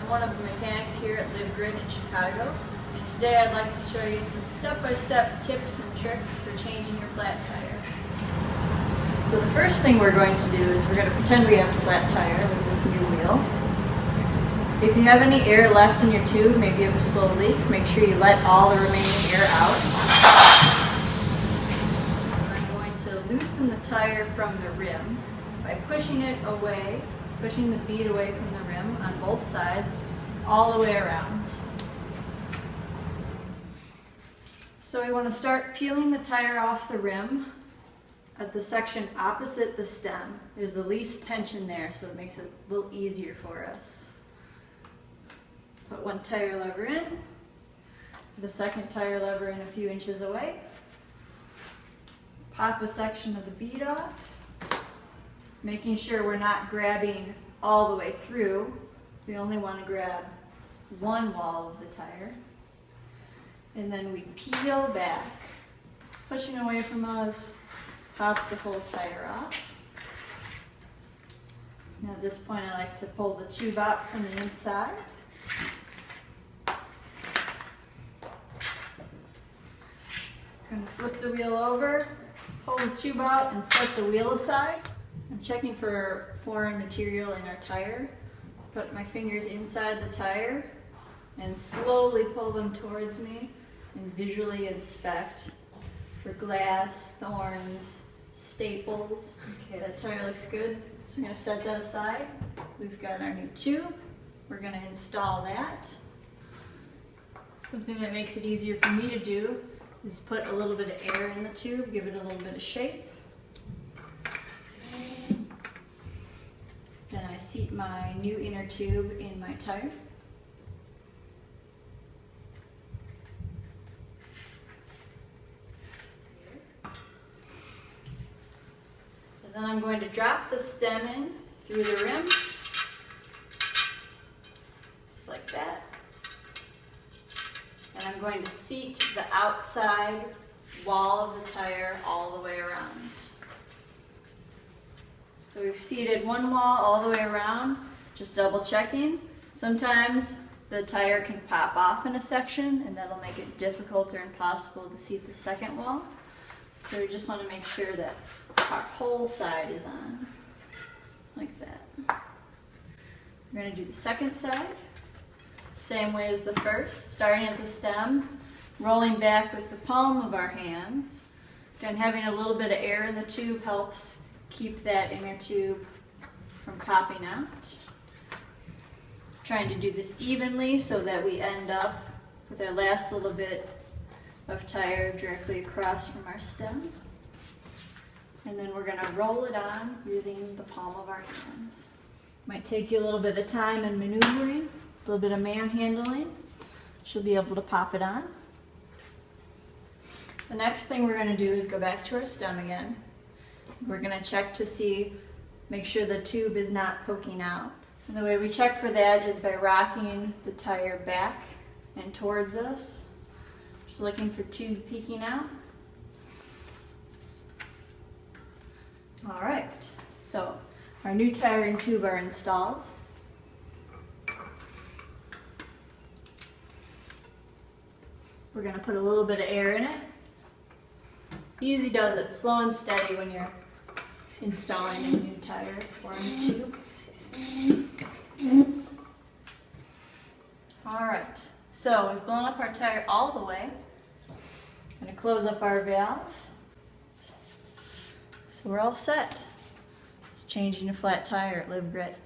I'm one of the mechanics here at Live Grit in Chicago, and today I'd like to show you some step-by-step tips and tricks for changing your flat tire. So the first thing we're going to do is we're going to pretend we have a flat tire with this new wheel. If you have any air left in your tube, maybe you have a slow leak, make sure you let all the remaining air out. I'm going to loosen the tire from the rim by pushing it away, pushing the bead away from the rim on both sides, all the way around. So we want to start peeling the tire off the rim at the section opposite the stem. There's the least tension there, so it makes it a little easier for us. Put one tire lever in, the second tire lever in a few inches away. Pop a section of the bead off, making sure we're not grabbing all the way through. We only want to grab one wall of the tire. And then we peel back, pushing away from us, pop the whole tire off. Now at this point I like to pull the tube out from the inside. I'm going to flip the wheel over, pull the tube out and set the wheel aside. I'm checking for foreign material in our tire. Put my fingers inside the tire and slowly pull them towards me and visually inspect for glass, thorns, staples. Okay, that tire looks good. So I'm going to set that aside. We've got our new tube. We're going to install that. Something that makes it easier for me to do is put a little bit of air in the tube, give it a little bit of shape. Then I seat my new inner tube in my tire. And then I'm going to drop the stem in through the rim, just like that. And I'm going to seat the outside wall of the tire all the way around. So we've seated one wall all the way around, just double checking. Sometimes the tire can pop off in a section and that'll make it difficult or impossible to seat the second wall. So we just want to make sure that our whole side is on, like that. We're going to do the second side, same way as the first, starting at the stem, rolling back with the palm of our hands. Again, having a little bit of air in the tube helps keep that inner tube from popping out. Trying to do this evenly so that we end up with our last little bit of tire directly across from our stem. And then we're going to roll it on using the palm of our hands. Might take you a little bit of time and maneuvering, a little bit of manhandling. She'll be able to pop it on. The next thing we're going to do is go back to our stem again. We're going to check to see, make sure the tube is not poking out. And the way we check for that is by rocking the tire back and towards us. Just looking for tube peeking out. All right, so our new tire and tube are installed. We're going to put a little bit of air in it. Easy does it, slow and steady when you're installing a new tire or a new tube. All right, so we've blown up our tire all the way. I'm going to close up our valve. So we're all set. It's changing a flat tire at Live Grit.